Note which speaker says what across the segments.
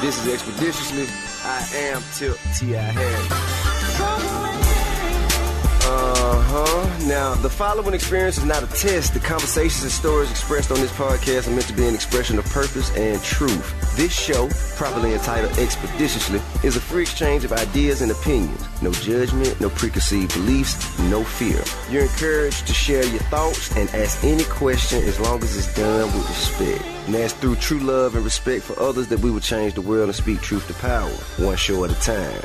Speaker 1: This is Expeditiously. I am Tip T.I. Harris. Now, the following experience is not a test. The conversations and stories expressed on this podcast are meant to be an expression of purpose and truth. This show, properly entitled Expeditiously, is a free exchange of ideas and opinions. No judgment, no preconceived beliefs, no fear. You're encouraged to share your thoughts and ask any question as long as it's done with respect. And that's through true love and respect for others that we will change the world and speak truth to power, one show at a time.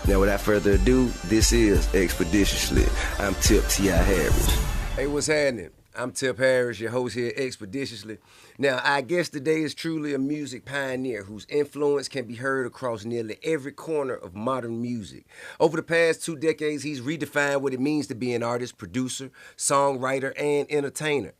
Speaker 1: Now, without further ado, this is Expeditiously. I'm Tip T.I. Harris. Hey, what's happening? I'm Tip Harris, your host here at Expeditiously. Now, our guest today is truly a music pioneer whose influence can be heard across nearly every corner of modern music. Over the past 2 decades, he's redefined what it means to be an artist, producer, songwriter, and entertainer.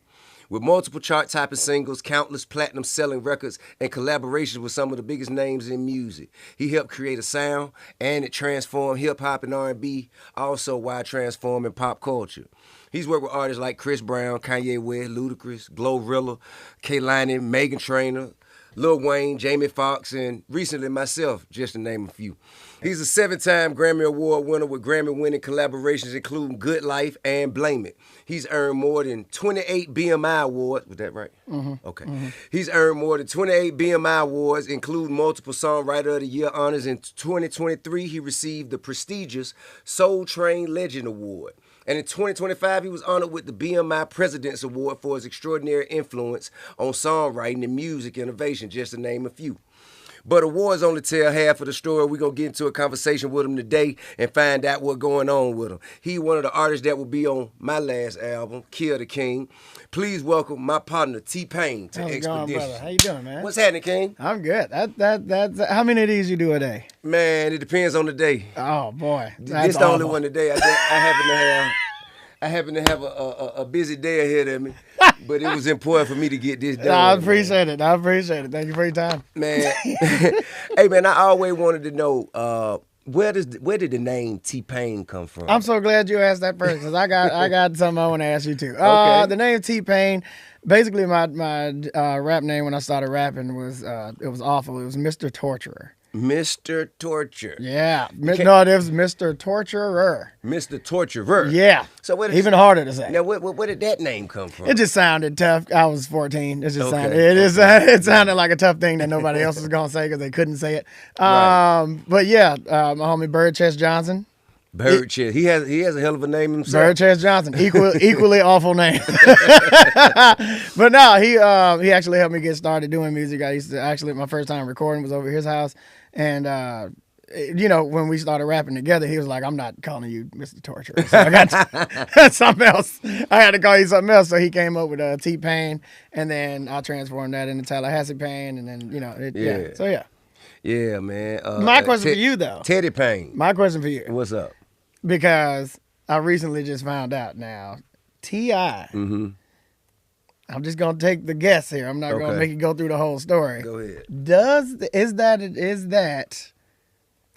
Speaker 1: With multiple chart-topping singles, countless platinum-selling records, and collaborations with some of the biggest names in music, he helped create a sound, and it transformed hip-hop and R&B, also while transforming pop culture. He's worked with artists like Chris Brown, Kanye West, Ludacris, Glorilla, Kehlani, Meghan Trainor, Lil Wayne, Jamie Foxx, and recently myself, just to name a few. He's a 7-time Grammy Award winner with Grammy-winning collaborations including Good Life and Blame It. He's earned more than 28 BMI Awards. Was that right? Mm-hmm. Okay. Mm-hmm. He's earned more than 28 BMI Awards, including multiple Songwriter of the Year honors. In 2023, he received the prestigious Soul Train Legend Award. And in 2025, he was honored with the BMI President's Award for his extraordinary influence on songwriting and music innovation, just to name a few. But awards only tell half of the story. We're going to get into a conversation with him today and find out what's going on with him. He's one of the artists that will be on my last album, Kill the King. Please welcome my partner, T-Pain, to Expedition.
Speaker 2: How's it going, brother? How you doing, man?
Speaker 1: What's happening, King?
Speaker 2: I'm good. That's how many of these you do a day?
Speaker 1: Man, it depends on the day.
Speaker 2: Oh, boy.
Speaker 1: This the only one today. I happen to have a busy day ahead of me, but it was important for me to get this done.
Speaker 2: I appreciate it. Thank you for your time.
Speaker 1: Man, hey, man, I always wanted to know, where did the name T-Pain come from?
Speaker 2: I'm so glad you asked that first, because I got something I want to ask you, too.
Speaker 1: Okay.
Speaker 2: The name T-Pain, basically my rap name when I started rapping was, it was awful. It was Mr. Torturer.
Speaker 1: Mr. Torture.
Speaker 2: Yeah. No, it was Mr. Torturer.
Speaker 1: Mr. Torturer.
Speaker 2: Yeah.
Speaker 1: So
Speaker 2: even harder to say.
Speaker 1: Now, where did that name come from?
Speaker 2: It just sounded tough. I was 14. It just
Speaker 1: Okay.
Speaker 2: it sounded like a tough thing that nobody else was gonna say because they couldn't say it.
Speaker 1: Right.
Speaker 2: But yeah, my homie Bird Chest Johnson.
Speaker 1: Bird Chest. He has a hell of a name himself.
Speaker 2: Bird Chest Johnson. Equally awful name. But no, he actually helped me get started doing music. I used to my first time recording was over his house. And, when we started rapping together, he was like, I'm not calling you Mr. Torturer. So I got something else. I had to call you something else. So he came up with T-Pain, and then I transformed that into Tallahassee Pain, and then, yeah. So, yeah.
Speaker 1: Yeah, man.
Speaker 2: My question for you, though.
Speaker 1: Teddy Pain.
Speaker 2: My question for you.
Speaker 1: What's up?
Speaker 2: Because I recently just found out now, T.I., I'm just gonna take the guess here. I'm not gonna make you go through the whole story.
Speaker 1: Go ahead.
Speaker 2: Is that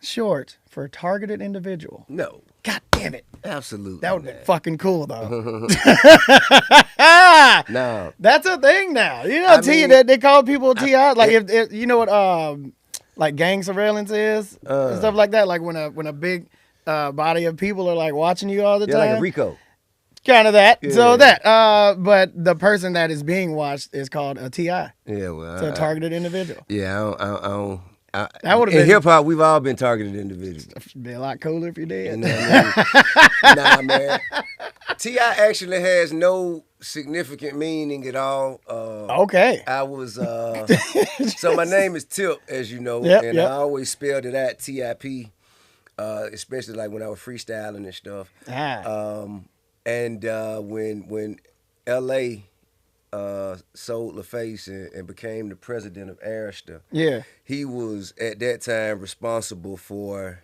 Speaker 2: short for targeted individual?
Speaker 1: No.
Speaker 2: God damn it.
Speaker 1: Absolutely.
Speaker 2: That would be fucking cool though.
Speaker 1: No.
Speaker 2: That's a thing now. You know, they call people T.I. Like if you know what like gang surveillance is and stuff like that. Like when a big body of people are like watching you all the time.
Speaker 1: Like a Rico.
Speaker 2: Kind of that.
Speaker 1: Yeah.
Speaker 2: So but the person that is being watched is called a T.I.
Speaker 1: Yeah, well.
Speaker 2: It's a targeted individual.
Speaker 1: Yeah, I don't.
Speaker 2: That would have
Speaker 1: in
Speaker 2: been
Speaker 1: hip hop. We've all been targeted individuals.
Speaker 2: It'd be a lot cooler if you did.
Speaker 1: You know what I mean? Nah, man. T.I. actually has no significant meaning at all.
Speaker 2: Okay.
Speaker 1: I was so my name is Tip, as you know, I always spelled it out T-I-P, especially like when I was freestyling and stuff. And when L.A. sold LaFace and became the president of Arista, he was at that time responsible for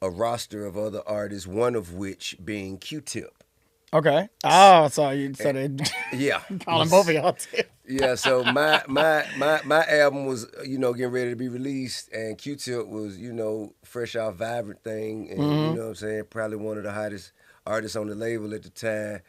Speaker 1: a roster of other artists, one of which being Q-Tip.
Speaker 2: Okay. Oh, so they calling both of y'all Tip.
Speaker 1: Yeah, so my album was, getting ready to be released, and Q-Tip was, fresh off Vibrant Thing, and you know what I'm saying, probably one of the hottest artists on the label at the time.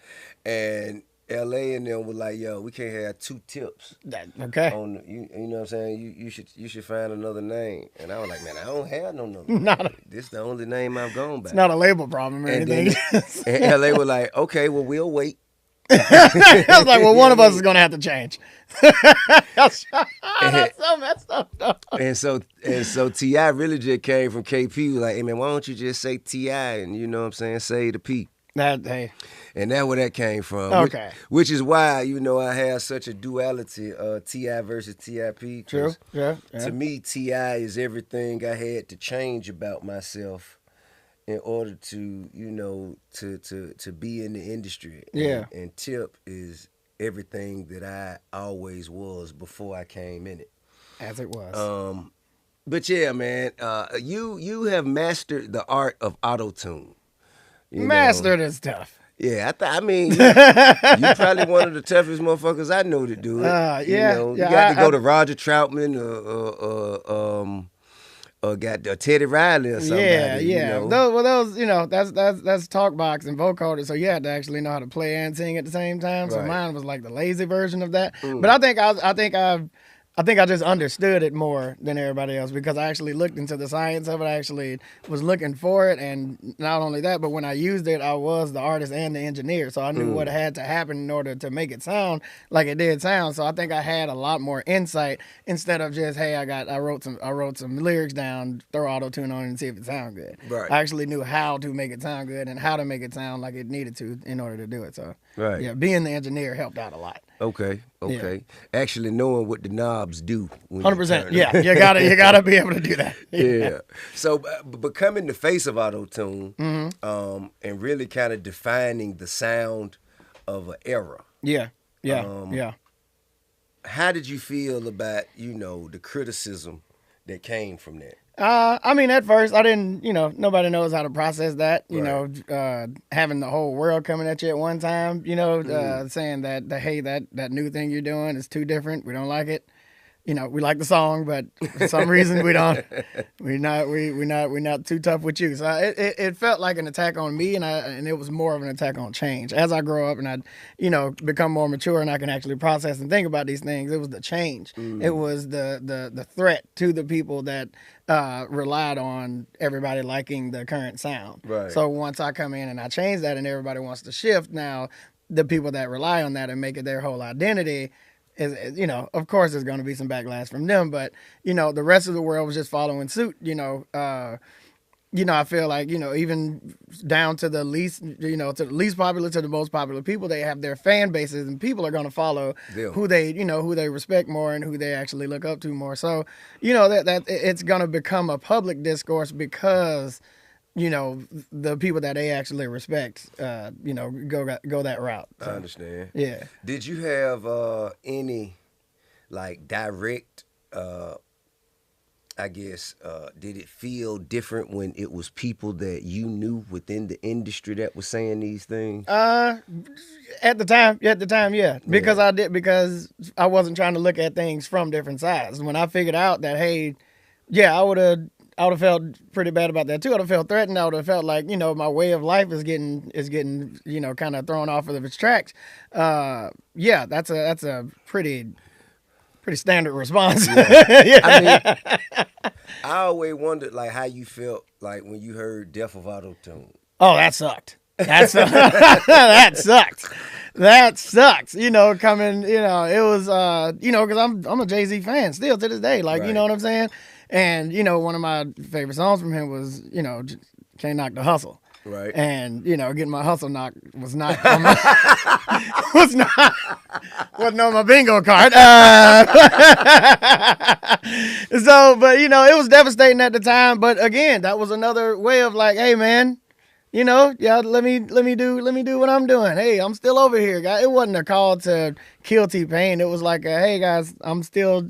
Speaker 1: And LA and them was like, yo, we can't have two tips.
Speaker 2: Okay.
Speaker 1: On you know what I'm saying? You should find another name. And I was like, man, I don't have no number. This is the only name I've gone by.
Speaker 2: It's not a label problem or anything.
Speaker 1: And LA was like, okay, well, we'll wait.
Speaker 2: I was like, well, one of us is gonna have to change. That's so messed up.
Speaker 1: And so T.I. really just came from KP. He was like, hey man, why don't you just say T.I. and you know what I'm saying, say the P.
Speaker 2: Hey.
Speaker 1: And that's where that came from.
Speaker 2: Okay.
Speaker 1: Which is why, you know, I have such a duality, T.I. versus T.I.P.
Speaker 2: True. Yeah.
Speaker 1: To me, T.I. is everything I had to change about myself in order to, you know, to be in the industry.
Speaker 2: Yeah.
Speaker 1: And Tip is everything that I always was before I came in it.
Speaker 2: As it was.
Speaker 1: But yeah, man, you have mastered the art of auto-tune.
Speaker 2: Mastered is tough.
Speaker 1: Yeah, I mean, you probably one of the toughest motherfuckers I know to do it.
Speaker 2: Yeah,
Speaker 1: you know, you got to go to Roger Troutman or got Teddy Riley or something.
Speaker 2: Yeah.
Speaker 1: You know?
Speaker 2: Those, you know, that's talk box and vocoder, so you had to actually know how to play and sing at the same time. So mine was like the lazy version of that. But I think I just understood it more than everybody else because I actually looked into the science of it. I actually was looking for it, and not only that, but when I used it, I was the artist and the engineer, so I knew what had to happen in order to make it sound like it did sound. So I think I had a lot more insight instead of just, hey, I wrote some lyrics down, throw auto-tune on it and see if it sounds good.
Speaker 1: Right.
Speaker 2: I actually knew how to make it sound good and how to make it sound like it needed to in order to do it. So yeah, being the engineer helped out a lot.
Speaker 1: Okay. Yeah. Actually knowing what the knobs do.
Speaker 2: 100%. Yeah, you gotta be able to do that.
Speaker 1: Yeah. So becoming the face of auto-tune, and really kind of defining the sound of an era.
Speaker 2: Yeah.
Speaker 1: How did you feel about, you know, the criticism that came from that?
Speaker 2: I mean, at first, I didn't, you know, nobody knows how to process that, you know, having the whole world coming at you at one time, you know, saying that, hey, that new thing you're doing is too different. We don't like it. You know, we like the song, but for some reason we don't. We're not too tough with you. So it felt like an attack on me, and it was more of an attack on change. As I grow up and I, you know, become more mature and I can actually process and think about these things, it was the change. It was the threat to the people that relied on everybody liking the current sound.
Speaker 1: Right.
Speaker 2: So once I come in and I change that, and everybody wants to shift, now the people that rely on that and make it their whole identity. You know, of course there's going to be some backlash from them, but, you know, the rest of the world was just following suit, you know. I feel like, you know, even down to the least, you know, to the least popular to the most popular people, they have their fan bases, and people are going to follow who they respect more and who they actually look up to more. So, you know, that it's going to become a public discourse because, you know, the people that they actually respect, you know, go that route. So,
Speaker 1: I understand.
Speaker 2: Yeah.
Speaker 1: Did you have any, like, direct, I guess, did it feel different when it was people that you knew within the industry that was saying these things?
Speaker 2: At the time, yeah. Because I wasn't trying to look at things from different sides. When I figured out that, hey, yeah, I would have felt pretty bad about that too. I would have felt threatened. I would have felt like, you know, my way of life is getting, you know, kind of thrown off of its tracks. Yeah, that's a pretty standard response.
Speaker 1: Yeah. I mean, I always wondered like how you felt like when you heard Death of Auto-Tune.
Speaker 2: Oh, that sucked. That sucked. That sucks. You know, coming, you know, it was, you know, because I'm a Jay-Z fan still to this day. Like, you know what I'm saying? And, you know, one of my favorite songs from him was, you know, Can't Knock the Hustle.
Speaker 1: Right.
Speaker 2: And, you know, getting my hustle knocked was not on my, wasn't on my bingo card. So, but, you know, it was devastating at the time. But again, that was another way of like, hey, man, you know, yeah, let me do what I'm doing. Hey, I'm still over here, guys. It wasn't a call to kill T-Pain. It was like, hey guys, I'm still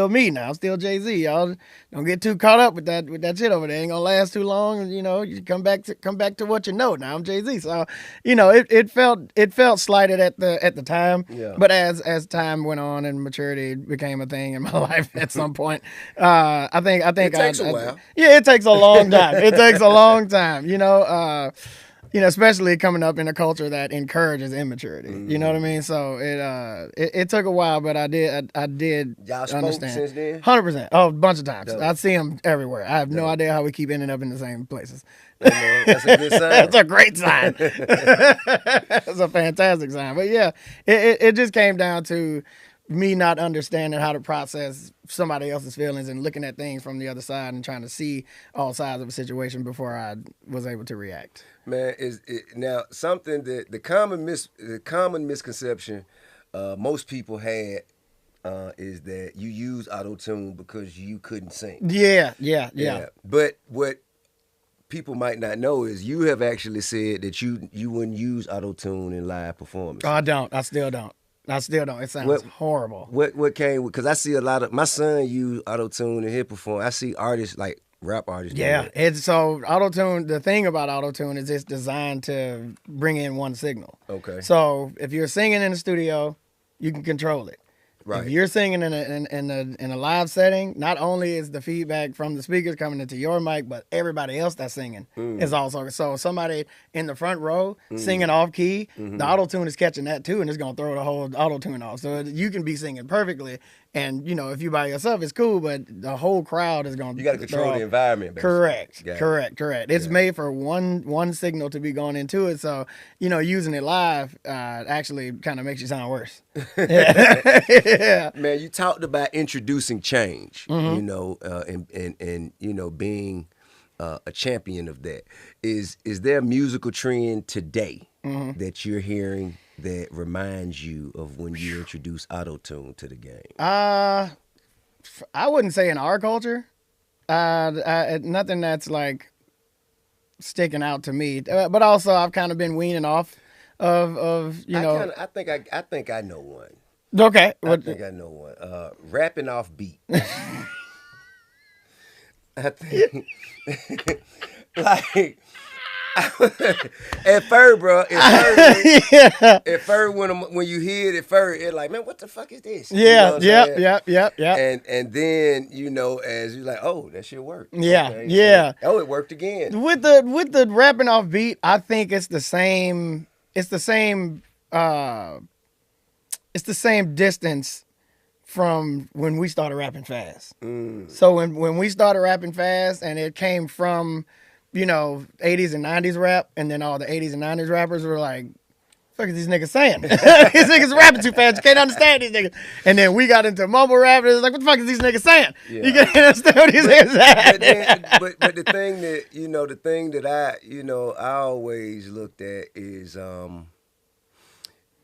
Speaker 2: me now. I'm still Jay-Z. Y'all don't get too caught up with that shit over there. Ain't gonna last too long. You know, you come back to what you know. Now I'm Jay-Z. So, you know, it felt slighted at the time.
Speaker 1: Yeah.
Speaker 2: But as time went on and maturity became a thing in my life at some point, I think
Speaker 1: it takes a while.
Speaker 2: Yeah, it takes a long time. It takes a long time. You know. you know, especially coming up in a culture that encourages immaturity. You know what I mean? So it took a while, but I did
Speaker 1: Y'all spoke
Speaker 2: understand.
Speaker 1: since then?
Speaker 2: 100%. Oh, a bunch of times.
Speaker 1: Dope.
Speaker 2: I see them everywhere. I have no idea how we keep ending up in the same places.
Speaker 1: That's a good sign.
Speaker 2: That's a great sign. That's a fantastic sign. But yeah, it just came down to me not understanding how to process somebody else's feelings and looking at things from the other side and trying to see all sides of a situation before I was able to react.
Speaker 1: Man, now something that the common misconception most people had is that you use auto-tune because you couldn't sing.
Speaker 2: Yeah.
Speaker 1: But what people might not know is you have actually said that you wouldn't use auto-tune in live performance.
Speaker 2: Oh, I don't. I still don't. It sounds horrible.
Speaker 1: What came with, because I see a lot of, my son use auto-tune in his performance. I see artists like rap artists.
Speaker 2: Yeah, it's so auto-tune. The thing about auto-tune is it's designed to bring in one signal.
Speaker 1: Okay.
Speaker 2: So if you're singing in the studio, you can control it.
Speaker 1: Right.
Speaker 2: If you're singing in a live setting, not only is the feedback from the speakers coming into your mic, but everybody else that's singing is also. So somebody in the front row singing off key, the auto-tune is catching that too, and it's gonna throw the whole auto-tune off. So you can be singing perfectly, and you know if you by yourself, it's cool, but the whole crowd is gonna.
Speaker 1: You got to control the environment. Basically.
Speaker 2: Correct. It's made for one signal to be going into it, so you know using it live actually kind of makes you sound worse. Yeah.
Speaker 1: Man, you talked about introducing change, you know, and you know being a champion of that. Is there a musical trend today that you're hearing that reminds you of when you introduced auto-tune to the game?
Speaker 2: I wouldn't say in our culture. Nothing that's like sticking out to me. But also, I've kind of been weaning off of you know.
Speaker 1: I think I know one.
Speaker 2: Okay.
Speaker 1: I think I know one. Rapping off beat. I think, like, at first, bro. At first, when you hear it at first, it's like, man, what the fuck is this?
Speaker 2: Yeah,
Speaker 1: you know
Speaker 2: yep.
Speaker 1: And then you know, as you're like, oh, that shit worked.
Speaker 2: Yeah,
Speaker 1: okay,
Speaker 2: yeah.
Speaker 1: So, oh, it worked again.
Speaker 2: With the rapping off beat, I think it's the same. It's the same distance from when we started rapping fast. So when we started rapping fast and it came from, you know, 80s and 90s rap, and then all the 80s and 90s rappers were like, fuck is these niggas saying? These niggas rapping too fast. You can't understand these niggas. And then we got into mumble rap, and it's like, what the fuck is these niggas saying? Yeah. You can't understand what these niggas saying.
Speaker 1: But the thing that, you know, I always looked at is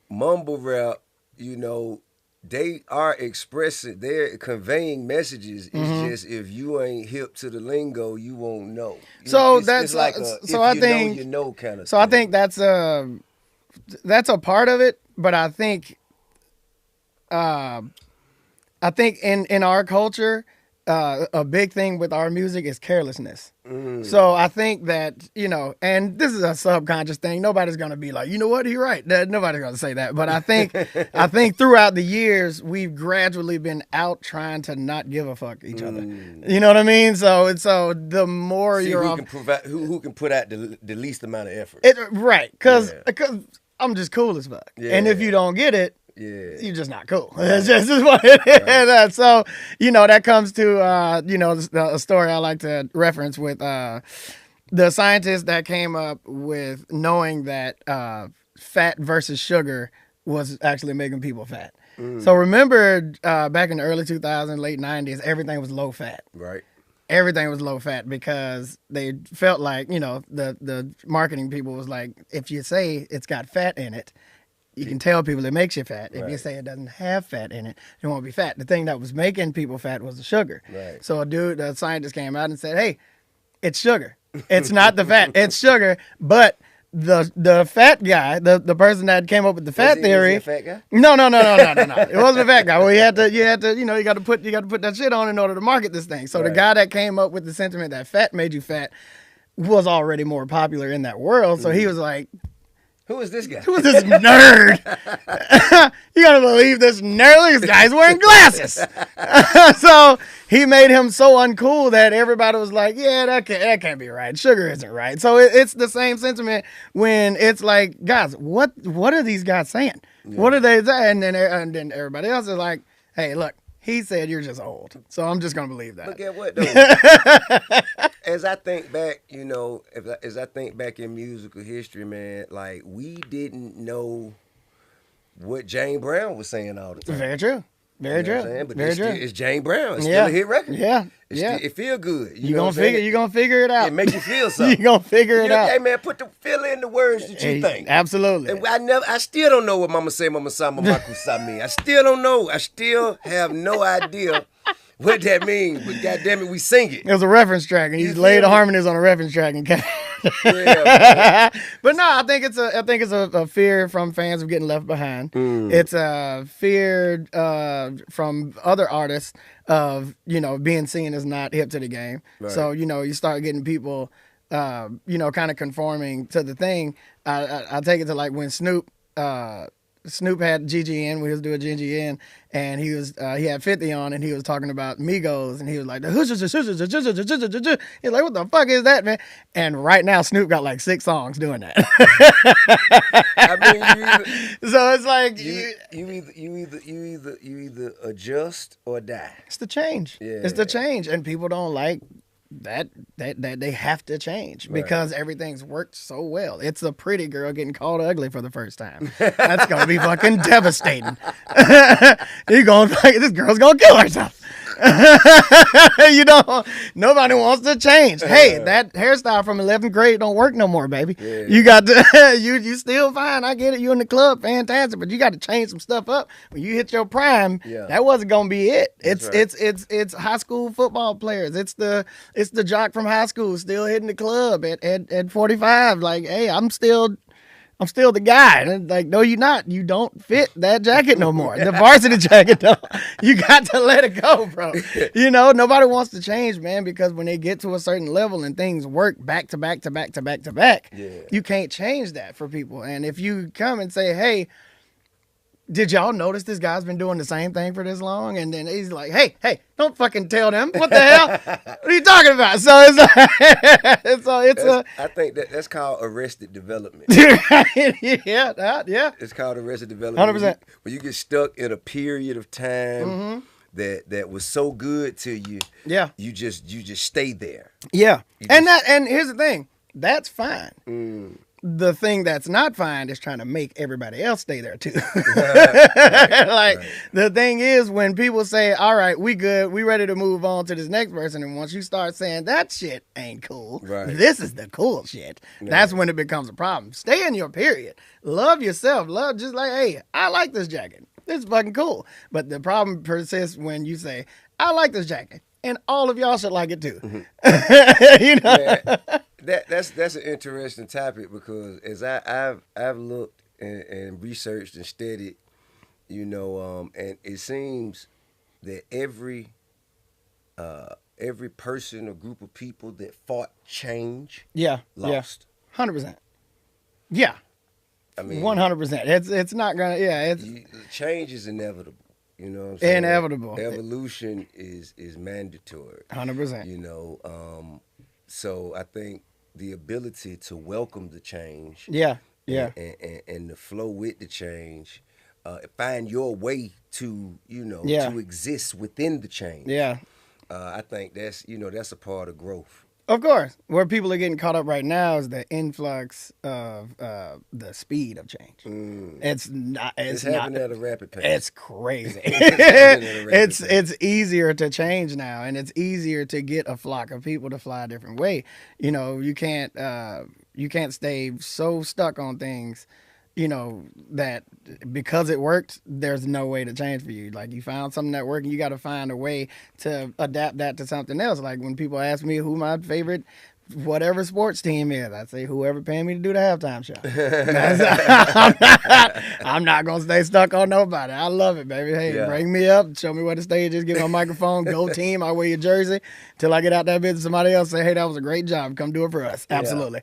Speaker 1: mumble rap, you know, they are expressing, they're conveying messages. It's just if you ain't hip to the lingo, you won't know.
Speaker 2: So
Speaker 1: it's like I think you know kind of.
Speaker 2: So thing. I think that's a part of it, but I think in our culture, a big thing with our music is carelessness. So I think that, you know, and this is a subconscious thing. Nobody's going to be like, you know what, you're right. Nobody's going to say that. But I think throughout the years, we've gradually been out trying to not give a fuck each other. You know what I mean? So the more
Speaker 1: who can put out the least amount of effort.
Speaker 2: Right. Because I'm just cool as fuck. Yeah. And if you don't get it, you're just not cool. Right. It's just what it is. Right. So, you know, that comes to, you know, a story I like to reference with the scientist that came up with knowing that fat versus sugar was actually making people fat. So remember back in the early 2000s, late 90s, everything was low fat.
Speaker 1: Right.
Speaker 2: Everything was low fat because they felt like, you know, the marketing people was like, if you say it's got fat in it, you can tell people it makes you fat. If you say it doesn't have fat in it, it won't be fat. The thing that was making people fat was the sugar.
Speaker 1: Right.
Speaker 2: So a scientist came out and said, hey, it's sugar. It's not the fat. It's sugar. But the fat guy, the person that came up with the fat theory.
Speaker 1: Was he a fat guy?
Speaker 2: No. It wasn't a fat guy. Well, you had to, you know, you got to put that shit on in order to market this thing. So the guy that came up with the sentiment that fat made you fat was already more popular in that world. So he was like,
Speaker 1: Who is this guy?
Speaker 2: Who is this nerd? You gotta believe this nerd. This guy's wearing glasses. So he made him so uncool that everybody was like, yeah, that can't be right. Sugar isn't right. So it's the same sentiment when it's like, guys, what are these guys saying? Yeah. What are they saying? And then everybody else is like, hey, look, he said you're just old. So I'm just going to believe that.
Speaker 1: Look at what, though. As I think back, you know, as I think back in musical history, man, like, we didn't know what James Brown was saying all the time.
Speaker 2: Very true. Very true.
Speaker 1: But
Speaker 2: Very true.
Speaker 1: It's James Brown. It's still a hit record.
Speaker 2: Yeah.
Speaker 1: It feel good.
Speaker 2: You gonna figure it out.
Speaker 1: It make you feel something.
Speaker 2: You gonna figure it out.
Speaker 1: Hey man, fill in the words that you think.
Speaker 2: Absolutely.
Speaker 1: And I still don't know what Mama say, Mama Sa, Mama Kusa mean. I still don't know. I still have no idea what that means. But goddamn it, we sing it.
Speaker 2: It was a reference track, and he laid the harmonies on a reference track and
Speaker 1: yeah,
Speaker 2: but no, I think it's a fear from fans of getting left behind. It's a fear from other artists of, you know, being seen as not hip to the game. Right. So, you know, you start getting people, you know, kind of conforming to the thing. I take it to like when Snoop had GGN, we was doing GGN, and he had 50 on, and he was talking about Migos, and he was like, he's like, what the fuck is that, man? And right now, Snoop got like 6 songs doing that.
Speaker 1: I mean,
Speaker 2: so it's like
Speaker 1: you either adjust or die.
Speaker 2: It's the change. Yeah. It's the change, and people don't like that they have to change because everything's worked so well. It's a pretty girl getting called ugly for the first time. That's gonna be fucking devastating. This girl's gonna kill herself. You know, nobody wants to change. Hey, that hairstyle from 11th grade don't work no more, baby. Yeah. You got to, you still fine. I get it. You in the club, fantastic, but you got to change some stuff up. When you hit your prime, that wasn't gonna be it. It's high school football players. It's the jock from high school still hitting the club at 45. Like, hey, I'm still the guy. And like, no, you're not. You don't fit that jacket no more. The varsity jacket, though. You got to let it go, bro. You know, nobody wants to change, man, because when they get to a certain level and things work back to back to back to back to back, you can't change that for people. And if you come and say, hey, did y'all notice this guy's been doing the same thing for this long? And then he's like, hey, don't fucking tell them. What the hell? What are you talking about? So it's like,
Speaker 1: I think that's called arrested development.
Speaker 2: Yeah.
Speaker 1: It's called arrested development.
Speaker 2: 100%.
Speaker 1: When you get stuck in a period of time that was so good to you. Yeah. You just stay there.
Speaker 2: Yeah. And here's the thing. That's fine. The thing that's not fine is trying to make everybody else stay there too. The thing is, when people say, all right, we good, we ready to move on to this next person, and once you start saying that shit ain't cool, this is the cool shit, that's when it becomes a problem. Stay in your period. Love yourself. Love just like, hey, I like this jacket. This is fucking cool. But the problem persists when you say, I like this jacket, and all of y'all should like it too. You know?
Speaker 1: Yeah. That's an interesting topic because as I've looked and researched and studied, you know, and it seems that every person or group of people that fought change, lost.
Speaker 2: 100%. Yeah, I mean, 100%. It's not gonna. Yeah,
Speaker 1: change is inevitable. You know what I'm saying?
Speaker 2: Inevitable.
Speaker 1: Evolution is mandatory.
Speaker 2: 100%.
Speaker 1: You know, so I think the ability to welcome the change, and the flow with the change, find your way to, you know, to exist within the change. Yeah, I think that's a part of growth.
Speaker 2: Of course, where people are getting caught up right now is the influx of the speed of change. It's
Speaker 1: happening at a rapid pace.
Speaker 2: It's crazy. It's easier to change now, and it's easier to get a flock of people to fly a different way. You know, you can't stay so stuck on things, you know, that because it worked, there's no way to change for you. Like, you found something that worked, and you got to find a way to adapt that to something else. Like, when people ask me who my favorite whatever sports team is, I say whoever paying me to do the halftime show. I'm not going to stay stuck on nobody. I love it, baby. Hey, bring me up, show me where the stage is, give me a microphone, go team, I wear your jersey till I get out that business. Somebody else say, hey, that was a great job. Come do it for us. Absolutely.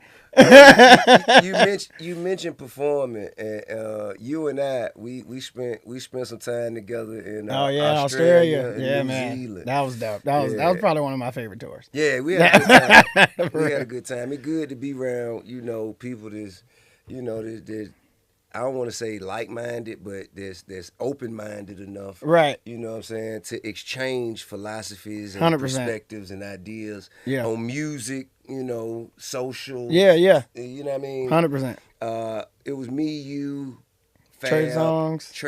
Speaker 1: You mentioned performing, and you and I we spent some time together in Australia and
Speaker 2: yeah,
Speaker 1: New
Speaker 2: man,
Speaker 1: Zealand.
Speaker 2: That was dope. That was probably one of my favorite tours.
Speaker 1: Yeah, we had a good time. We had a good time. It's good to be around, people that's, that I don't want to say like-minded, but that's open-minded enough.
Speaker 2: Right.
Speaker 1: You know what I'm saying? To exchange philosophies and
Speaker 2: 100%.
Speaker 1: perspectives and ideas on music, social.
Speaker 2: Yeah, yeah.
Speaker 1: You know what I mean?
Speaker 2: 100%.
Speaker 1: It was me, you, Fab, Trey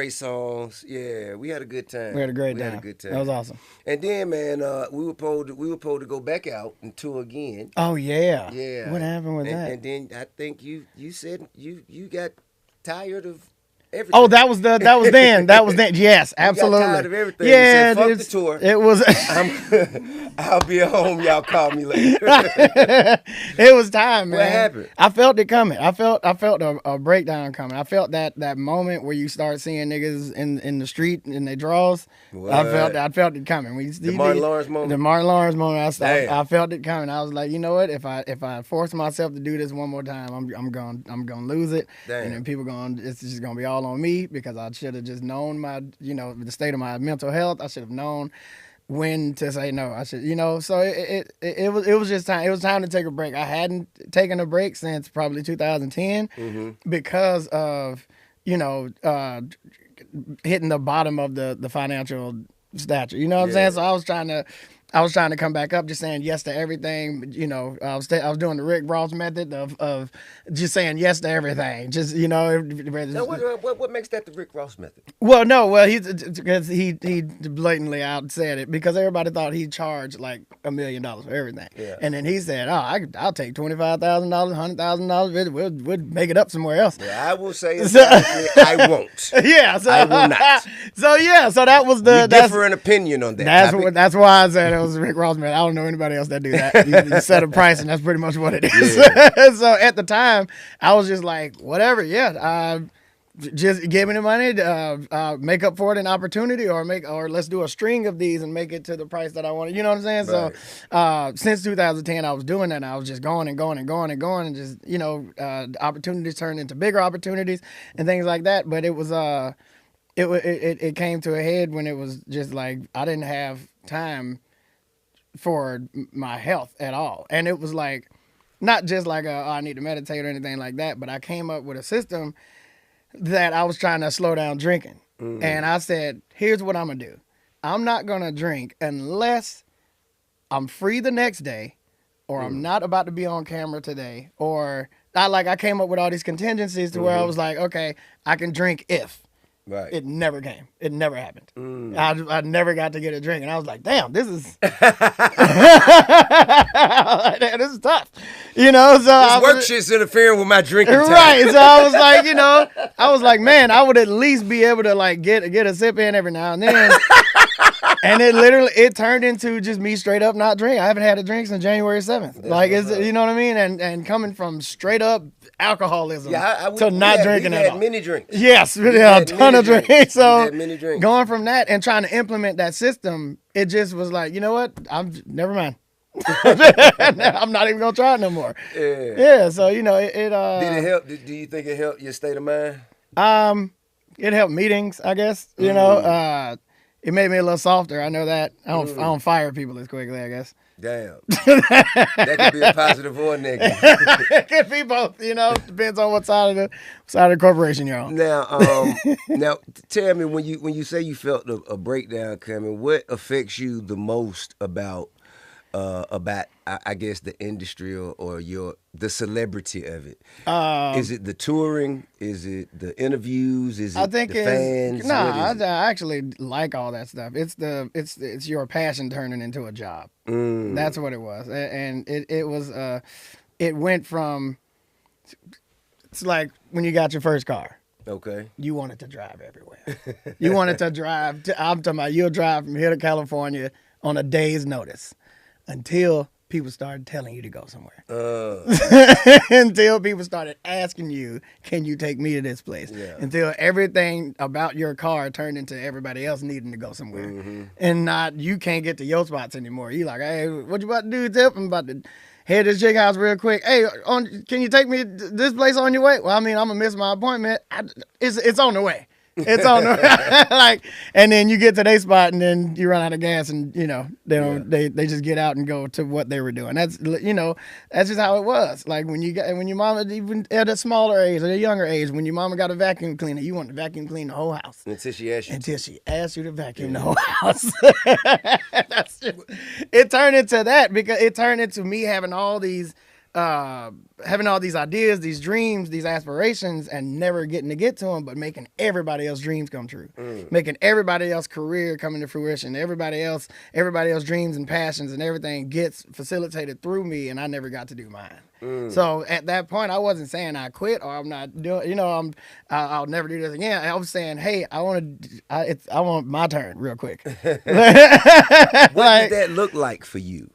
Speaker 1: Songz. Yeah, we had a good time.
Speaker 2: We had a great time. That was awesome.
Speaker 1: And then, man, we were supposed to go back out and tour again.
Speaker 2: Oh yeah.
Speaker 1: Yeah.
Speaker 2: What happened with that?
Speaker 1: And then I think you said you got tired of everything.
Speaker 2: Oh, that was then. That was then. Yes, absolutely.
Speaker 1: You got tired of everything.
Speaker 2: Yeah,
Speaker 1: you said, fuck the tour.
Speaker 2: It was.
Speaker 1: I'll be at home. Y'all call me later.
Speaker 2: It was time, man.
Speaker 1: What happened?
Speaker 2: I felt it coming. I felt a breakdown coming. I felt that moment where you start seeing niggas in the street in their draws.
Speaker 1: What?
Speaker 2: I felt it coming.
Speaker 1: The Martin Lawrence moment.
Speaker 2: The Martin Lawrence moment. I felt it coming. I was like, you know what? If I force myself to do this one more time, I'm gonna lose it.
Speaker 1: Damn.
Speaker 2: And then people it's just gonna be all on me because I should have just known the state of my mental health. I should have known when to say no. I should, so it was just time. It was time to take a break. I hadn't taken a break since probably 2010 because of, hitting the bottom of the financial stature. You know what I'm saying? So I was trying to come back up, just saying yes to everything. I was doing the Rick Ross method of just saying yes to everything. Just
Speaker 1: Now, what makes that the Rick Ross method?
Speaker 2: Well, no, because he blatantly out said it because everybody thought he charged like $1 million for everything, and then he said, "Oh, I'll take $25,000, $100,000. We'll make it up somewhere else."
Speaker 1: Yeah, I will say I won't.
Speaker 2: Yeah, so
Speaker 1: I will not.
Speaker 2: So that was
Speaker 1: we differ in opinion on that.
Speaker 2: That's why I said it was Rick Ross method. I don't know anybody else that do that. You set a price, and that's pretty much what it is.
Speaker 1: Yeah.
Speaker 2: So at the time, I was just like, whatever, just give me the money, make up for it in opportunity, or let's do a string of these and make it to the price that I wanted. You know what I'm saying?
Speaker 1: Right.
Speaker 2: So since 2010, I was doing that. And I was just going and going and going and going, and just opportunities turned into bigger opportunities and things like that. But it was it came to a head when it was just like I didn't have time for my health at all, and it was like. Not just like I need to meditate or anything like that, but I came up with a system that I was trying to slow down drinking. And I said, here's what I'm going to do. I'm not going to drink unless I'm free the next day or I'm not about to be on camera today. Or I came up with all these contingencies to where I was like, okay, I can drink if.
Speaker 1: Right.
Speaker 2: It never came. It never happened. I never got to get a drink. And I was like, damn, this is this is tough. So
Speaker 1: work shit's interfering with my drinking time.
Speaker 2: Right. So I was like, man, I would at least be able to get a sip in every now and then. And it turned into just me straight up not drinking. I haven't had a drink since January 7th. You know what I mean? And coming from straight up alcoholism to not drinking at all.
Speaker 1: Many drinks.
Speaker 2: Yes, a ton of drinks. So
Speaker 1: many drinks.
Speaker 2: Going from that and trying to implement that system, it just was like, you know what? Never mind. I'm not even gonna try it no more. Yeah. So it. Did
Speaker 1: it help? Do you think it helped your state of mind?
Speaker 2: It helped meetings, I guess. It made me a little softer. I know that. I don't fire people as quickly, I guess.
Speaker 1: Damn. That could be a positive or a negative.
Speaker 2: It could be both, depends on what side of the corporation you're on.
Speaker 1: Now tell me when you say you felt a breakdown coming, what affects you the most about I guess the industry or the celebrity of it? Is it the touring? Is it the interviews? Is it the fans?
Speaker 2: I actually like all that stuff. It's your passion turning into a job. That's what it was, and it was it went from it's like when you got your first car.
Speaker 1: Okay.
Speaker 2: You wanted to drive everywhere. You wanted to drive. I'm talking about you'll drive from here to California on a day's notice. Until people started telling you to go somewhere. Until people started asking you, can you take me to this place? Yeah. Until everything about your car turned into everybody else needing to go somewhere. And you can't get to your spots anymore. You like, hey, what you about to do, Tip? I'm about to... head to this chick house real quick. Hey, can you take me to this place on your way? Well, I mean, I'm gonna miss my appointment. It's on the way. It's on the like, and then you get to their spot, and then you run out of gas, and you know they just get out and go to what they were doing. That's that's just how it was. Like when your mama, even at a smaller age or a younger age, when your mama got a vacuum cleaner, you want to vacuum clean the whole house
Speaker 1: until she asked you
Speaker 2: to vacuum the whole house. That's just, it turned into that because it turned into me having all these ideas, these dreams, these aspirations, and never getting to get to them, but making everybody else's dreams come true, making everybody else's career come into fruition, everybody else dreams and passions and everything gets facilitated through me, and I never got to do mine. So at that point, I wasn't saying I quit or I'm not doing, I'll never do this again. I was saying, hey, I want my turn real quick.
Speaker 1: What did that look like for you?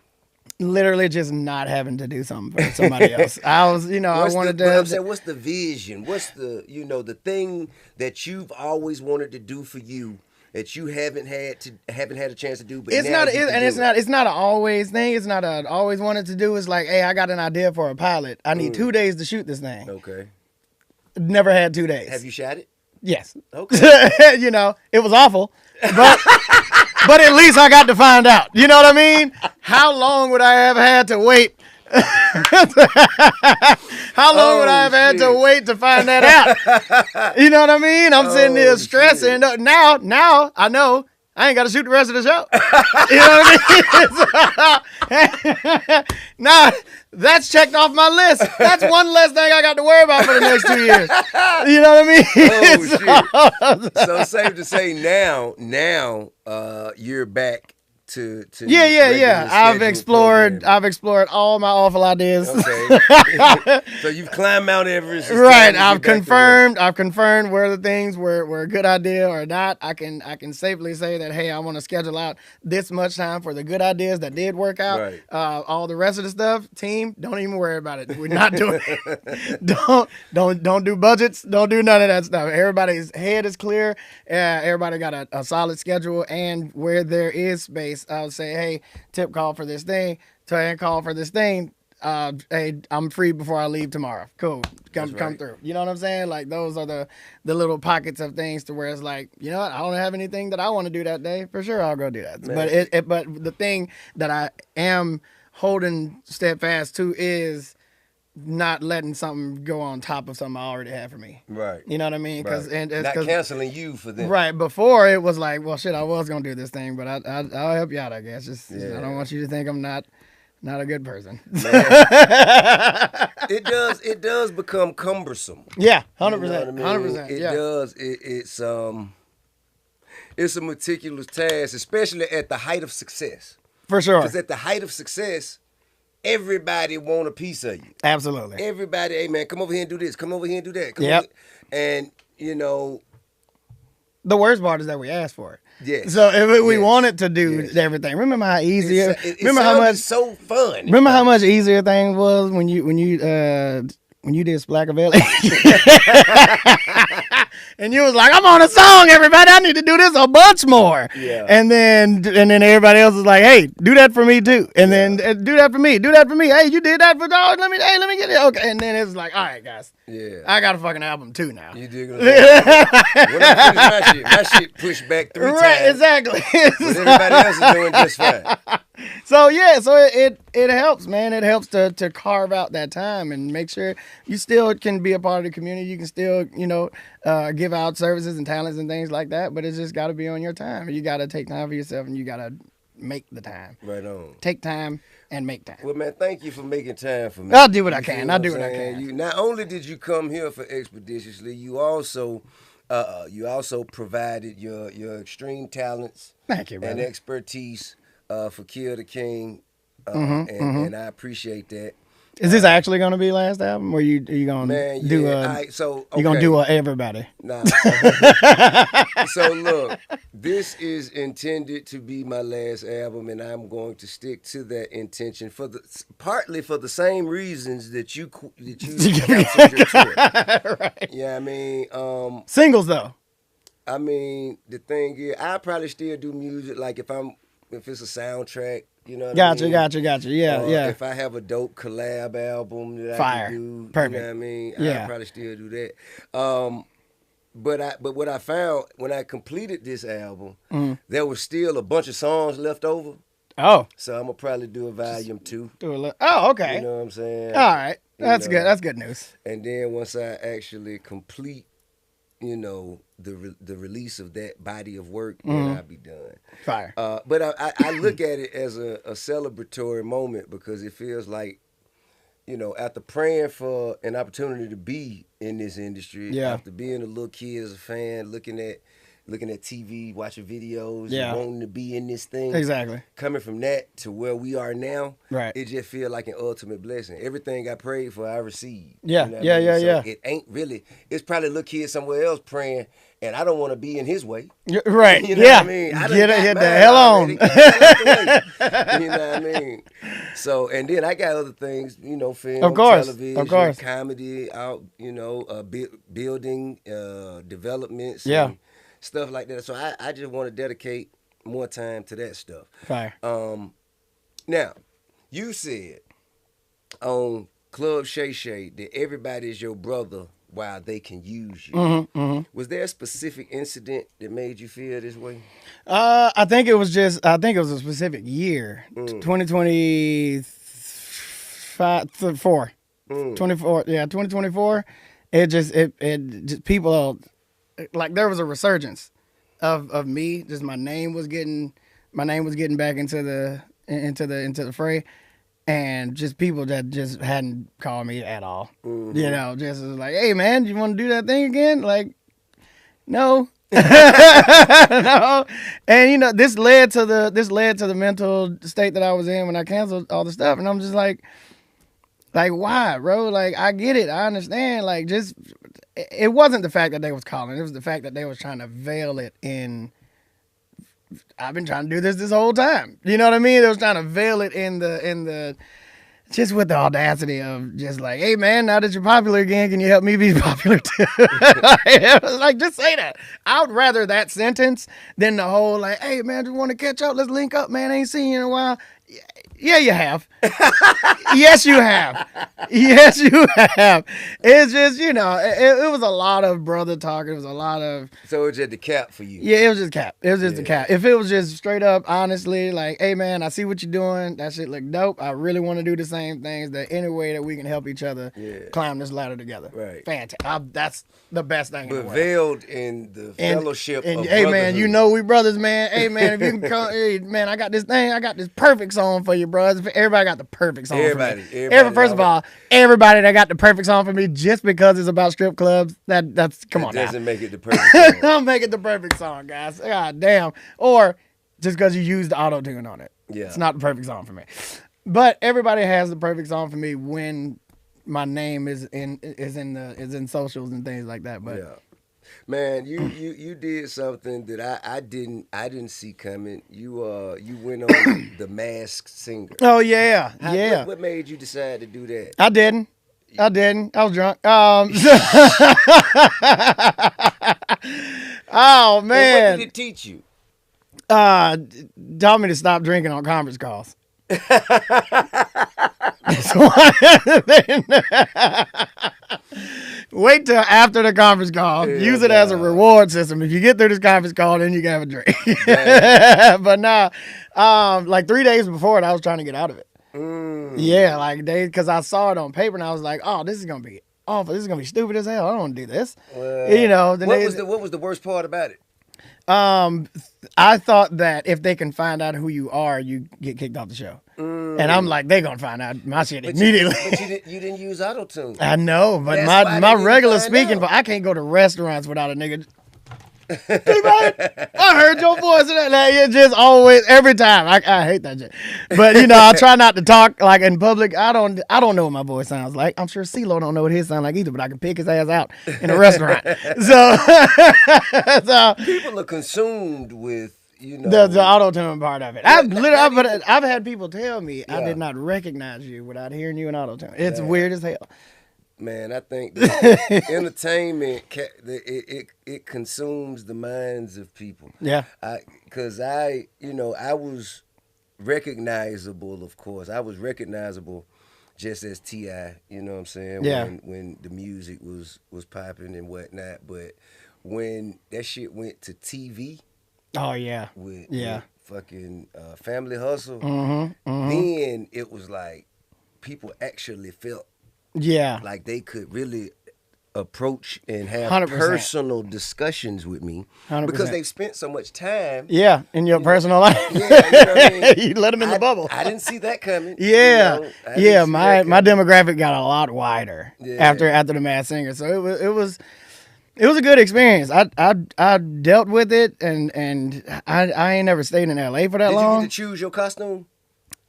Speaker 2: Literally just not having to do something for somebody else. I was, I wanted to.
Speaker 1: I'm saying, what's the vision? What's the, the thing that you've always wanted to do for you that you haven't had a chance to do? But it's not
Speaker 2: an always thing. It's not a always wanted to do. It's like, hey, I got an idea for a pilot. I need 2 days to shoot this thing.
Speaker 1: Okay.
Speaker 2: Never had 2 days.
Speaker 1: Have you shot it?
Speaker 2: Yes.
Speaker 1: Okay.
Speaker 2: It was awful, but. But at least I got to find out. You know what I mean? How long would I have had to wait? How long would I have had to wait to find that out? You know what I mean? I'm sitting there stressing. Shit. Now I know I ain't got to shoot the rest of the show. You know what I mean? Now, that's checked off my list. That's one less thing I got to worry about for the next 2 years. You know what I mean?
Speaker 1: Shit. So safe to say now you're back to
Speaker 2: yeah. I've explored all my awful ideas.
Speaker 1: Okay. So you've climbed Mount Everest.
Speaker 2: Right. I've confirmed whether things were a good idea or not. I can safely say that, hey, I want to schedule out this much time for the good ideas that did work out.
Speaker 1: Right.
Speaker 2: All the rest of the stuff, team, don't even worry about it. We're not doing it. Don't do budgets. Don't do none of that stuff. Everybody's head is clear. Everybody got a solid schedule, and where there is space, I'll say, hey, tip call for this thing. Call for this thing. Hey, I'm free before I leave tomorrow. Cool. Come through. You know what I'm saying? Like, those are the little pockets of things to where it's like, you know what? I don't have anything that I want to do that day. For sure, I'll go do that. Man. But the thing that I am holding steadfast to is not letting something go on top of something I already have for me.
Speaker 1: Right.
Speaker 2: You know what I mean?
Speaker 1: Not canceling you for them.
Speaker 2: Right. Before it was like, well, shit, I was going to do this thing, but I'll help you out, I guess. I don't want you to think I'm not a good person.
Speaker 1: It does become cumbersome.
Speaker 2: Yeah, 100%.
Speaker 1: You know what I mean?
Speaker 2: 100%.
Speaker 1: It does. It's a meticulous task, especially at the height of success.
Speaker 2: For sure.
Speaker 1: Because at the height of success, everybody want a piece of you.
Speaker 2: Absolutely.
Speaker 1: Everybody, hey man, come over here and do this. Come over here and do that.
Speaker 2: Yep.
Speaker 1: And
Speaker 2: the worst part is that we asked for it.
Speaker 1: Yes.
Speaker 2: So if we wanted to do everything, remember how easy how much
Speaker 1: so fun.
Speaker 2: Remember how much easier things was when you did Splackavelli. And you was like, I'm on a song, everybody. I need to do this a bunch more.
Speaker 1: Yeah.
Speaker 2: And then everybody else was like, hey, do that for me too. And then do that for me. Do that for me. Hey, you did that for dog. Let me get it. Okay. And then it's like, all right, guys.
Speaker 1: Yeah.
Speaker 2: I got a fucking album too now.
Speaker 1: You dig what I'm saying? When I finish my shit pushed back 3 times.
Speaker 2: Right, exactly.
Speaker 1: But everybody else is doing just fine.
Speaker 2: So it helps, man. It helps to carve out that time and make sure you still can be a part of the community. You can still, give out services and talents and things like that, but it's just got to be on your time. You got to take time for yourself, and you got to make the time.
Speaker 1: Right on.
Speaker 2: Take time and make time.
Speaker 1: Well, man, thank you for making time for me.
Speaker 2: I'll do what I can. I'll do what I can.
Speaker 1: Not only did you come here for Expeditiously, you also provided your extreme talents.
Speaker 2: Thank you, brother.
Speaker 1: And expertise for Kill the King, and I appreciate that.
Speaker 2: Is this actually going to be last album, or are you going to do you going to do everybody?
Speaker 1: Nah. So look, this is intended to be my last album, and I'm going to stick to that intention partly for the same reasons that you canceled your tour.
Speaker 2: Right.
Speaker 1: Yeah, I mean,
Speaker 2: singles though.
Speaker 1: I mean, the thing is, I probably still do music like if it's a soundtrack. You know what I mean?
Speaker 2: Gotcha. Yeah.
Speaker 1: If I have a dope collab album that
Speaker 2: Fire.
Speaker 1: I can do,
Speaker 2: Perfect.
Speaker 1: you know what I mean?
Speaker 2: Yeah.
Speaker 1: I'd probably still do that. But what I found when I completed this album, there was still a bunch of songs left over.
Speaker 2: Oh.
Speaker 1: So I'm gonna probably do a volume 2.
Speaker 2: Oh, okay.
Speaker 1: You know what I'm saying?
Speaker 2: All right. That's good. That's good news.
Speaker 1: And then once I actually complete, the release of that body of work, then I'll be done.
Speaker 2: Fire.
Speaker 1: But I look at it as a celebratory moment because it feels like, after praying for an opportunity to be in this industry, after being a little kid as a fan, looking at TV, watching videos, and wanting to be in this thing.
Speaker 2: Exactly.
Speaker 1: Coming from that to where we are now,
Speaker 2: right?
Speaker 1: It just feels like an ultimate blessing. Everything I prayed for, I received.
Speaker 2: Yeah,
Speaker 1: So it ain't really. It's probably a little kid somewhere else praying, and I don't want to be in his way.
Speaker 2: Right.
Speaker 1: You know what I mean?
Speaker 2: Get the hell on.
Speaker 1: Get the you know what I mean? So, and then I got other things, film, television, comedy, building, developments.
Speaker 2: Yeah.
Speaker 1: And stuff like that. So I just want to dedicate more time to that stuff.
Speaker 2: Fire.
Speaker 1: Now, you said on Club Shay Shay that everybody is your brother while they can use you. Was there a specific incident that made you feel this way?
Speaker 2: I think it was a specific year. 2024. 2024. It just people, like, there was a resurgence of me. Just my name was getting back into the fray, and just people that just hadn't called me at all. Just was like, hey man, you want to do that thing again? Like, no. No. And this led to the mental state that I was in when I canceled all the stuff, and I'm just like why, bro? Like, I get it, I understand. Like, just it wasn't the fact that they was calling, it was the fact that they was trying to veil it in, I've been trying to do this whole time. You know what I mean? They was trying to veil it in the just with the audacity of just like, hey man, now that you're popular again, can you help me be popular too? Like, just say that. I would rather that sentence than the whole like, hey man, just want to catch up, let's link up, man, I ain't seen you in a while. Yeah, you have. Yes, you have. Yes, you have. It's just, it was a lot of brother talk. It was a lot of...
Speaker 1: So it was just the cap for you?
Speaker 2: Yeah, it was just cap. It was just the cap. If it was just straight up, honestly, like, hey, man, I see what you're doing. That shit look dope. I really want to do the same things. That any way that we can help each other climb this ladder together.
Speaker 1: Right.
Speaker 2: Fantastic. That's the best thing in the world.
Speaker 1: But veiled in the fellowship of
Speaker 2: hey, man,
Speaker 1: brotherhood.
Speaker 2: we brothers, man. Hey, man, if you can come... Hey, man, I got this perfect song for you, bros. Everybody got the perfect song for me. First of all, everybody that got the perfect song for me, just because it's about strip clubs, that's come on now.
Speaker 1: Doesn't make it the perfect song.
Speaker 2: Don't make it the perfect song, guys. God damn. Or just because you used the auto-tune on it.
Speaker 1: Yeah.
Speaker 2: It's not the perfect song for me. But everybody has the perfect song for me when my name is in socials and things like that. But
Speaker 1: yeah. Man, you did something that I didn't see coming. You went on The Masked Singer.
Speaker 2: Oh yeah.
Speaker 1: What made you decide to do that?
Speaker 2: I didn't. I was drunk. Oh man.
Speaker 1: What did it teach you?
Speaker 2: Taught me to stop drinking on conference calls. That's why. Wait till after the conference call. Use it as a reward system. If you get through this conference call, then you can have a drink. But nah, like 3 days before it, I was trying to get out of it. Yeah, like because I saw it on paper and I was like, oh, this is gonna be awful. This is gonna be stupid as hell. I don't want to do this.
Speaker 1: What was the worst part about it?
Speaker 2: I thought that if they can find out who you are, you get kicked off the show. And I'm like, they're gonna find out my shit immediately.
Speaker 1: You didn't use auto-tune.
Speaker 2: I know, but my regular speaking, but I can't go to restaurants without a nigga. I heard your voice in that. Like, it just always, every time. I hate that shit. But I try not to talk like in public. I don't know what my voice sounds like. I'm sure CeeLo don't know what his sounds like either, but I can pick his ass out in a restaurant. So
Speaker 1: people are consumed with
Speaker 2: the auto-tune part of it. I've had people tell me I did not recognize you without hearing you in auto-tune. It's weird as hell.
Speaker 1: Man, I think that entertainment it consumes the minds of people.
Speaker 2: Yeah,
Speaker 1: Because I was recognizable, of course. I was recognizable just as T.I., you know what I'm saying?
Speaker 2: Yeah.
Speaker 1: When the music was popping and whatnot. But when that shit went to TV
Speaker 2: Oh yeah.
Speaker 1: with,
Speaker 2: Yeah.
Speaker 1: with fucking Family Hustle,
Speaker 2: Mm-hmm.
Speaker 1: then it was like people actually felt
Speaker 2: Yeah.
Speaker 1: like they could really approach and have
Speaker 2: 100%.
Speaker 1: personal discussions with me
Speaker 2: 100%.
Speaker 1: because they've spent so much time.
Speaker 2: Yeah, in your personal life.
Speaker 1: Yeah, you know what I mean?
Speaker 2: You let them in the bubble.
Speaker 1: I didn't see that coming.
Speaker 2: Yeah,
Speaker 1: you know? I didn't
Speaker 2: yeah.
Speaker 1: see
Speaker 2: My
Speaker 1: that
Speaker 2: my
Speaker 1: coming.
Speaker 2: demographic got a lot wider
Speaker 1: Yeah.
Speaker 2: after the Masked Singer. So it was a good experience. I dealt with it, and I ain't never stayed in L.A. for that
Speaker 1: Did
Speaker 2: long.
Speaker 1: you get to choose your costume?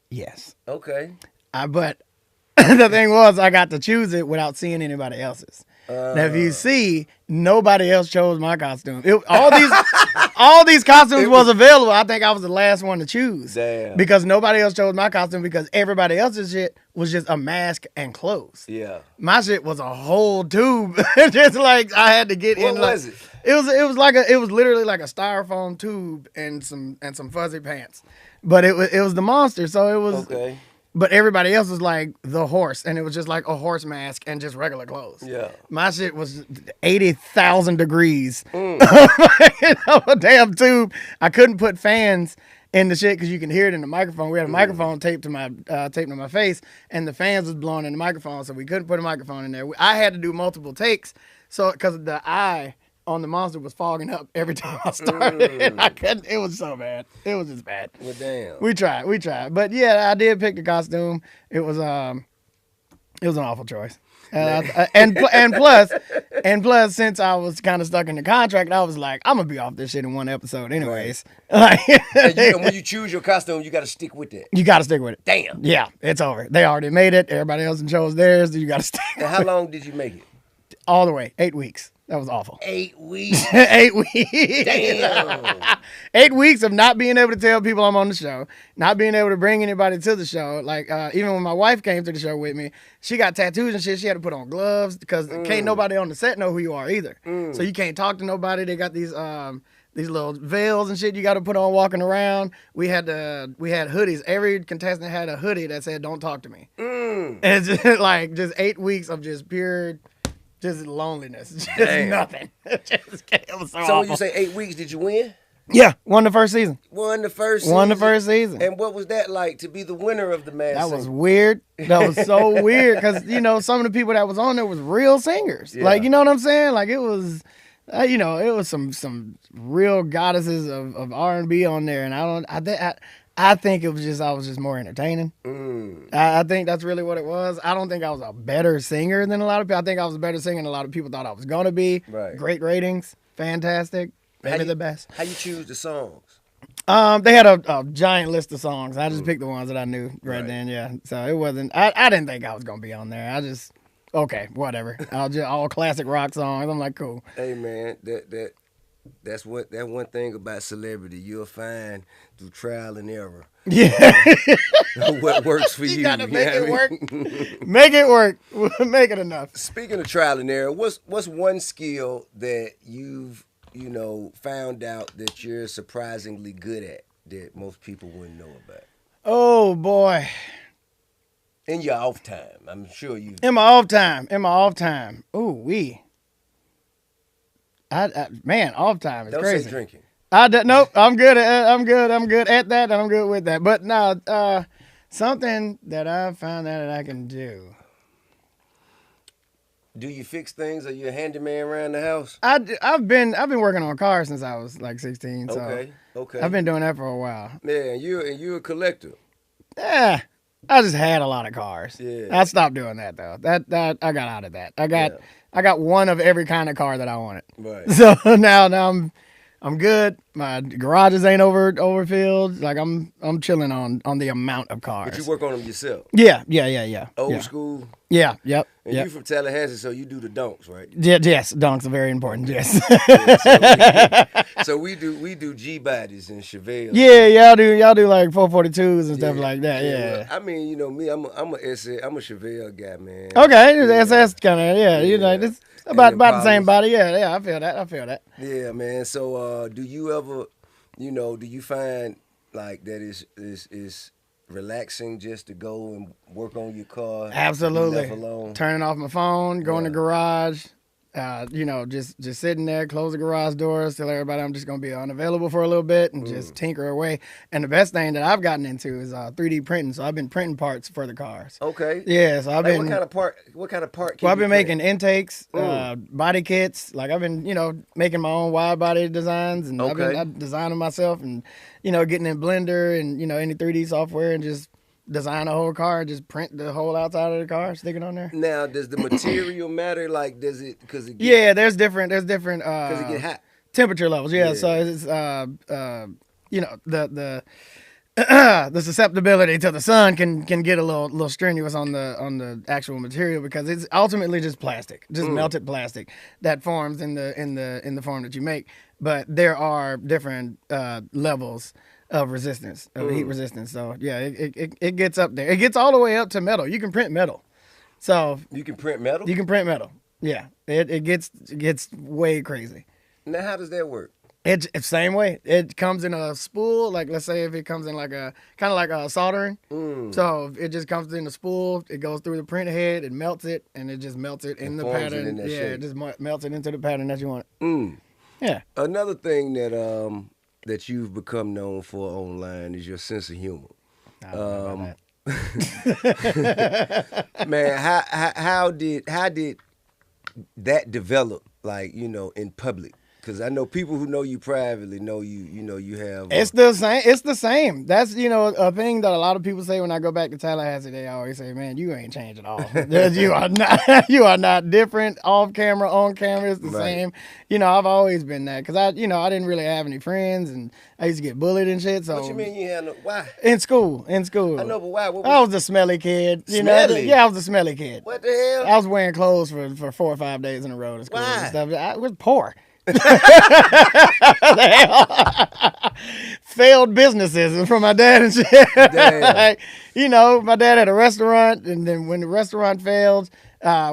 Speaker 2: Yes,
Speaker 1: Okay.
Speaker 2: but the thing was, I got to choose it without seeing anybody else's. Now, if you see, nobody else chose my costume. All these costumes was available. I think I was the last one to choose.
Speaker 1: Damn.
Speaker 2: Because nobody else chose my costume because everybody else's shit was just a mask and clothes.
Speaker 1: Yeah.
Speaker 2: My shit was a whole tube. Just like I had to get
Speaker 1: What
Speaker 2: in.
Speaker 1: was it?
Speaker 2: It was literally like a styrofoam tube and some fuzzy pants. But it was the monster, so it was.
Speaker 1: Okay.
Speaker 2: But everybody else was like the horse, and it was just like a horse mask and just regular clothes.
Speaker 1: Yeah.
Speaker 2: My shit was 80,000 degrees.
Speaker 1: Mm.
Speaker 2: A damn tube. I couldn't put fans in the shit because you can hear it in the microphone. We had a microphone taped to my face, and the fans was blowing in the microphone, so we couldn't put a microphone in there. I had to do multiple takes, so because the eye on the monster was fogging up every time I started. And I couldn't. It was so bad. It was just bad.
Speaker 1: Well, damn.
Speaker 2: We tried. But yeah, I did pick the costume. It was an awful choice. And plus, since I was kind of stuck in the contract, I was like, I'm gonna be off this shit in one episode, anyways. Like,
Speaker 1: And when you choose your costume, you got to stick with that.
Speaker 2: you got to stick with it.
Speaker 1: Damn.
Speaker 2: Yeah, it's over. They already made it. Everybody else chose theirs. You got to stick
Speaker 1: And how long did you make it?
Speaker 2: all the way. 8 weeks. That was awful.
Speaker 1: 8 weeks.
Speaker 2: 8 weeks.
Speaker 1: Damn.
Speaker 2: 8 weeks of not being able to tell people I'm on the show, not being able to bring anybody to the show. Like, even when my wife came to the show with me, she got tattoos and shit. She had to put on gloves because can't nobody on the set know who you are either. So you can't talk to nobody. They got these little veils and shit you got to put on walking around. We had hoodies. Every contestant had a hoodie that said, "Don't talk to me." And it's just like just 8 weeks of just pure. Just loneliness. Just
Speaker 1: Damn.
Speaker 2: nothing. It was so
Speaker 1: So
Speaker 2: awful.
Speaker 1: when you say 8 weeks, did you win?
Speaker 2: Yeah, won the first season.
Speaker 1: Won the first season.
Speaker 2: Won the first season.
Speaker 1: And what was that like to be the winner of the Masked
Speaker 2: That
Speaker 1: Singer?
Speaker 2: was weird. That was so weird because, some of the people that was on there was real singers.
Speaker 1: Yeah.
Speaker 2: Like, you know what I'm saying? Like, it was, it was some real goddesses of R&B on there. And I think it was just, I was just more entertaining. I think that's really what it was. I don't think I was a better singer than a lot of people. I think I was a better singer than a lot of people thought I was going to be.
Speaker 1: Right.
Speaker 2: Great ratings. Fantastic. Maybe the best.
Speaker 1: How you choose the songs?
Speaker 2: They had a giant list of songs. I just picked the ones that I knew right then. Yeah, so it wasn't. I didn't think I was gonna be on there. I just whatever. All classic rock songs. I'm like, cool.
Speaker 1: Hey man, that's one thing about celebrity. You'll find through trial and error
Speaker 2: Yeah,
Speaker 1: what works for you.
Speaker 2: you gotta make
Speaker 1: know
Speaker 2: it
Speaker 1: what I
Speaker 2: work.
Speaker 1: mean?
Speaker 2: Make it work. Make it enough.
Speaker 1: Speaking of trial and error, what's one skill that you've found out that you're surprisingly good at that most people wouldn't know about?
Speaker 2: Oh boy.
Speaker 1: In your off time, I'm sure you.
Speaker 2: In my off time. Ooh wee. Man, off time is
Speaker 1: Don't
Speaker 2: crazy.
Speaker 1: say drinking.
Speaker 2: Nope. I'm good at that, and I'm good with that. But no, something that I found out that I can do.
Speaker 1: Do you fix things? Are you a handyman around the house?
Speaker 2: I've been working on cars since I was like 16. So
Speaker 1: Okay.
Speaker 2: I've been doing that for a while.
Speaker 1: Yeah, and you're a collector.
Speaker 2: Yeah, I just had a lot of cars.
Speaker 1: Yeah.
Speaker 2: I stopped doing that though. That I got out of that. I got one of every kind of car that I wanted.
Speaker 1: Right.
Speaker 2: So now I'm good. My garages ain't overfilled. Like I'm chilling on the amount of cars.
Speaker 1: But you work on them yourself.
Speaker 2: Yeah.
Speaker 1: Old school.
Speaker 2: Yeah. Yep.
Speaker 1: And
Speaker 2: Yep.
Speaker 1: you from Tallahassee, so you do the donks, right?
Speaker 2: Yes, donks are very important. Yes.
Speaker 1: So we do G bodies and Chevelle.
Speaker 2: Yeah, y'all do like 442s and stuff like that. Yeah.
Speaker 1: Well, I mean, me, I'm a Chevelle guy, man.
Speaker 2: Okay, the SS kind of it's about
Speaker 1: And
Speaker 2: the same
Speaker 1: Impalas.
Speaker 2: body. Yeah, I feel that.
Speaker 1: Yeah, man. So do you ever, do you find like that is relaxing just to go and work on your car?
Speaker 2: Absolutely.
Speaker 1: Be left alone?
Speaker 2: Turning off my phone, go in the garage, just sitting there, close the garage doors, tell everybody I'm just going to be unavailable for a little bit and just tinker away. And the best thing that I've gotten into is 3D printing. So I've been printing parts for the cars.
Speaker 1: Okay.
Speaker 2: Yeah, so I've been...
Speaker 1: What kind of part
Speaker 2: Well, I've been making intakes, body kits. Like I've been, making my own wide body designs, and I've been designing myself and, getting in Blender and, any 3D software and just design a whole car and just print the whole outside of the car, stick it on there.
Speaker 1: Now, does the material matter? Like, does it?
Speaker 2: Yeah, there's different. Because
Speaker 1: it get hot.
Speaker 2: Temperature levels. Yeah, so it's the susceptibility to the sun can get a little strenuous on the actual material because it's ultimately just plastic, just melted plastic that forms in the form that you make. But there are different levels of resistance, of heat resistance. So yeah, it gets up there. It gets all the way up to metal. You can print metal. So
Speaker 1: you can print metal.
Speaker 2: You can print metal. Yeah, it gets way crazy.
Speaker 1: Now, how does that work?
Speaker 2: It's same way. It comes in a spool. Like let's say if it comes in like a kind of like a soldering. So it just comes in a spool. It goes through the print head. It melts it, and it just melts it in the pattern. It just melts it into the pattern that you want. Yeah.
Speaker 1: Another thing that you've become known for online is your sense of humor. Man, how did that develop? Like, in public. Because I know people who know you privately know you have...
Speaker 2: It's the same. It's the same. That's, a thing that a lot of people say when I go back to Tallahassee. They always say, man, you ain't changed at all. You are not different off camera, on camera. It's the same. I've always been that. Because I didn't really have any friends and I used to get bullied and shit. So
Speaker 1: what you mean you had no... Why?
Speaker 2: In school.
Speaker 1: I know, but why?
Speaker 2: I was the smelly kid.
Speaker 1: Smelly?
Speaker 2: Yeah, I was the smelly kid.
Speaker 1: What the hell?
Speaker 2: I was wearing clothes for 4 or 5 days in a row to school.
Speaker 1: Why?
Speaker 2: And stuff. I was poor. Failed businesses from my dad and shit. Like, my dad had a restaurant, and then when the restaurant failed,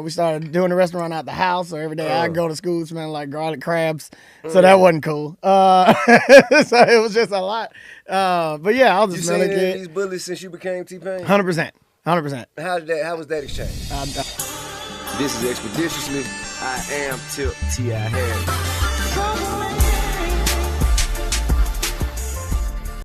Speaker 2: we started doing the restaurant out the house. So every day I'd go to school smelling like garlic crabs. So that wasn't cool. So it was just a lot. But yeah, I was a smelly kid.
Speaker 1: You seen these bullies since you became T-Pain?
Speaker 2: 100%.
Speaker 1: How was that exchange? This is Expeditiously. I am Tip T.I. Harris.